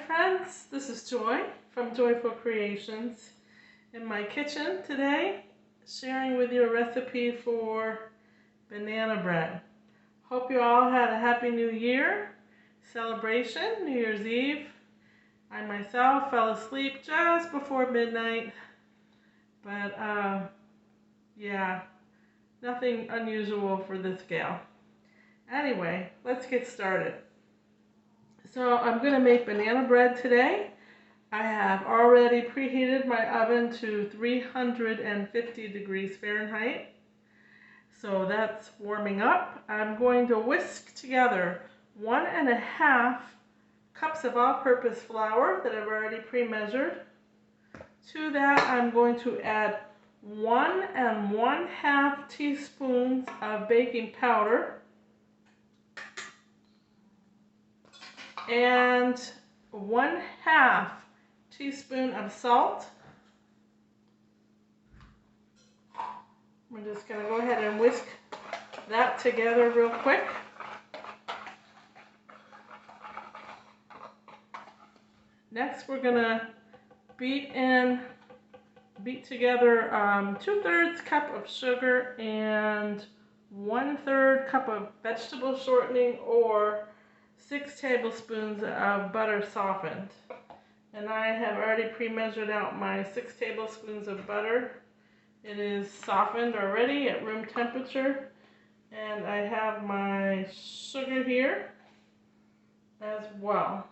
friends, this is Joy from Joyful Creations in my kitchen today, sharing with you a recipe for banana bread. Hope you all had a happy New Year celebration, New Year's Eve. I myself fell asleep just before midnight, but yeah, nothing unusual for this gal. Anyway, let's get started. So I'm going to make banana bread today. I have already preheated my oven to 350 degrees Fahrenheit. So that's warming up. I'm going to whisk together 1.5 cups of all-purpose flour that I've already pre-measured. To that I'm going to add 1 1/2 teaspoons of baking powder and 1/2 teaspoon of salt. We're just going to go ahead and whisk that together real quick. Next we're going to beat together 2/3 cup of sugar and 1/3 cup of vegetable shortening or 6 tablespoons of butter softened. And I have already pre-measured out my 6 tablespoons of butter. It is softened already at room temperature. And I have my sugar here as well.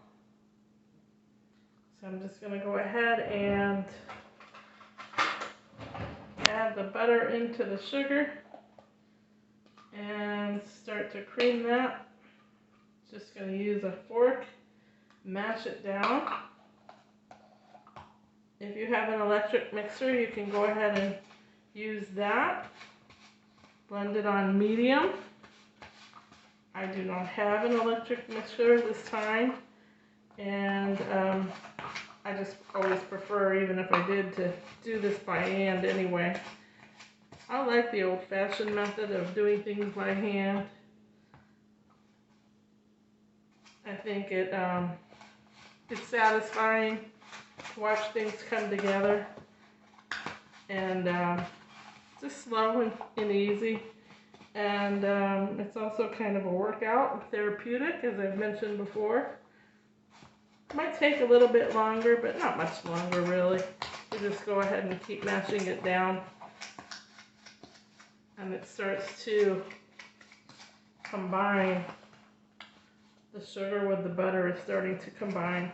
So I'm just going to go ahead and add the butter into the sugar and start to cream that. Just going to use a fork, mash it down. If you have an electric mixer, you can go ahead and use that. Blend it on medium. I do not have an electric mixer this time, and I just always prefer, even if I did, to do this by hand anyway. I like the old-fashioned method of doing things by hand. I think it's satisfying to watch things come together, and just slow and easy. And it's also kind of a workout, therapeutic, as I've mentioned before. Might take a little bit longer, but not much longer really. You just go ahead and keep mashing it down, and it starts to combine. The sugar with the butter is starting to combine.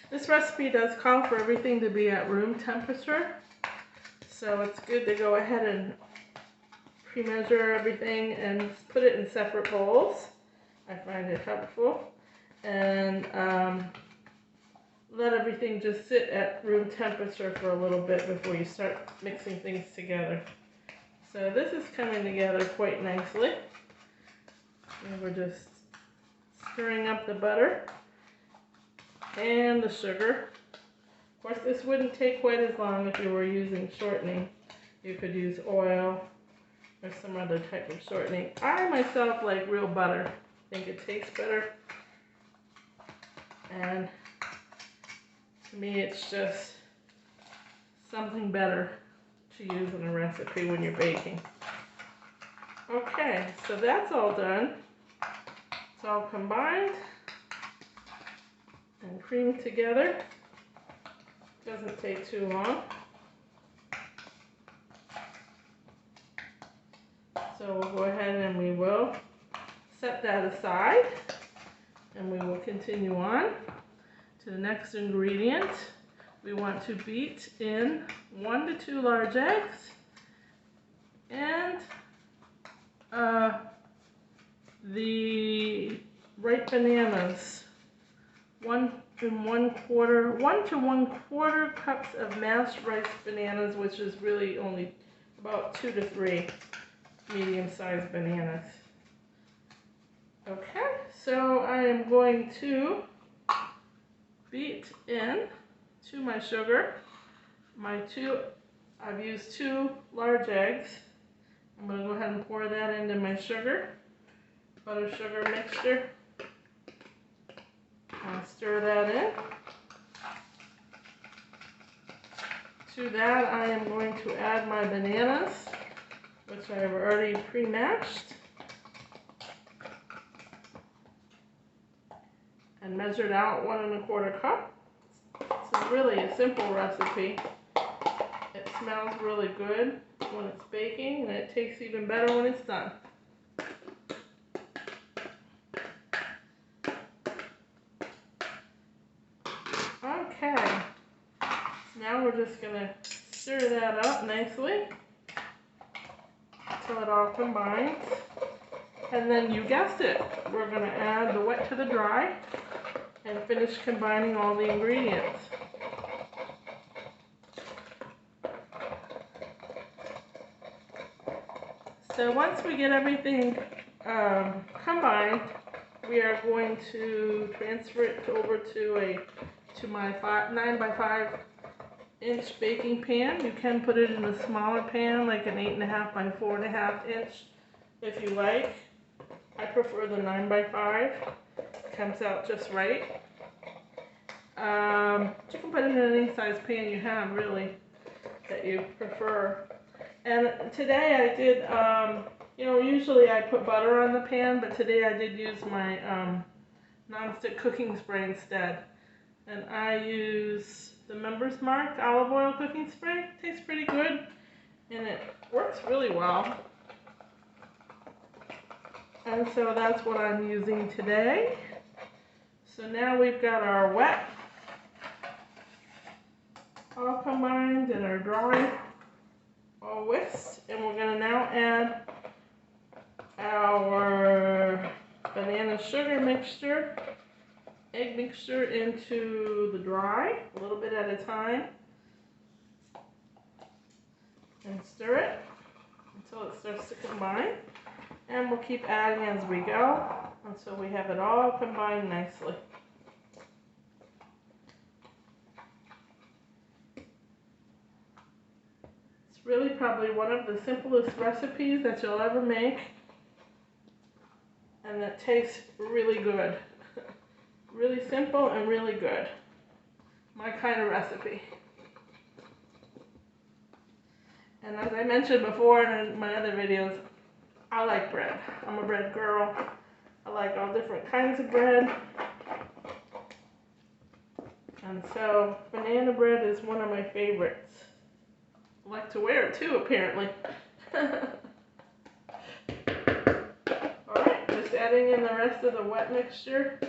This recipe does call for everything to be at room temperature, so it's good to go ahead and pre-measure everything and put it in separate bowls. I find it helpful. And let everything just sit at room temperature for a little bit before you start mixing things together. So this is coming together quite nicely. And we're just stirring up the butter and the sugar. Of course, this wouldn't take quite as long if you were using shortening. You could use oil or some other type of shortening. I myself like real butter. I think it tastes better. And to me, it's just something better to use in a recipe when you're baking. Okay, so that's all done. It's all combined and creamed together. Doesn't take too long. So we'll go ahead and we will set that aside, and we will continue on to the next ingredient. We want to beat in 1 to 2 large eggs and the ripe bananas. 1 to 1/4 cups of mashed rice bananas, which is really only about 2 to 3 medium-sized bananas. Okay, so I am going to beat in to my sugar. I've used 2 large eggs. I'm going to go ahead and pour that into my butter sugar mixture. And stir that in. To that, I am going to add my bananas, which I have already pre-mashed and measured out 1 1/4 cup. It's really a simple recipe. It smells really good when it's baking, and it tastes even better when it's done. Okay, now we're just going to stir that up nicely until it all combines. And then you guessed it, we're going to add the wet to the dry and finish combining all the ingredients. So once we get everything combined, we are going to transfer it over to my 9 by 5 inch baking pan. You can put it in a smaller pan, like an 8.5 by 4.5 inch, if you like. I prefer the 9 by 5. It comes out just right. You can put it in any size pan you have, really, that you prefer. And today I did, usually I put butter on the pan, but today I did use my non-stick cooking spray instead. And I use the Member's Mark olive oil cooking spray. It tastes pretty good, and it works really well. And so that's what I'm using today. So now we've got our wet all combined and our dry all whisked, and we're going to now add our banana sugar mixture, egg mixture into the dry, a little bit at a time, and stir it until it starts to combine. And we'll keep adding as we go until we have it all combined nicely. It's really probably one of the simplest recipes that you'll ever make, and that tastes really good. Really simple and really good. My kind of recipe. And as I mentioned before in my other videos, I like bread. I'm a bread girl. I like all different kinds of bread. And so banana bread is one of my favorites. I like to wear it too, apparently. Alright, just adding in the rest of the wet mixture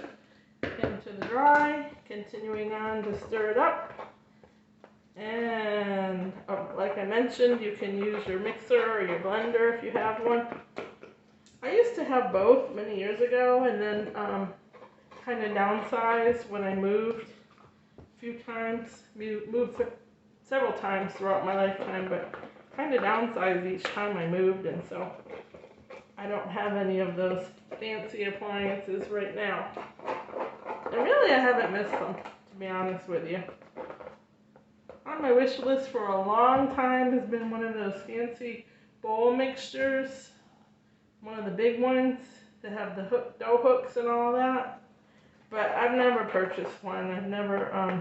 into the dry, continuing on to stir it up. And like I mentioned, you can use your mixer or your blender if you have one. I used to have both many years ago, and then kind of downsized when I moved a few times. Moved several times throughout my lifetime, but kind of downsized each time I moved, and so I don't have any of those fancy appliances right now. And really, I haven't missed them, to be honest with you. On my wish list for a long time has been one of those fancy bowl mixtures, one of the big ones that have the dough hooks and all that. But I've never purchased one. I've never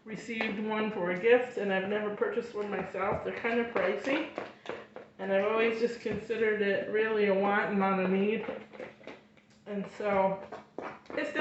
received one for a gift, and I've never purchased one myself. They're kind of pricey, and I've always just considered it really a want and not a need. And so it's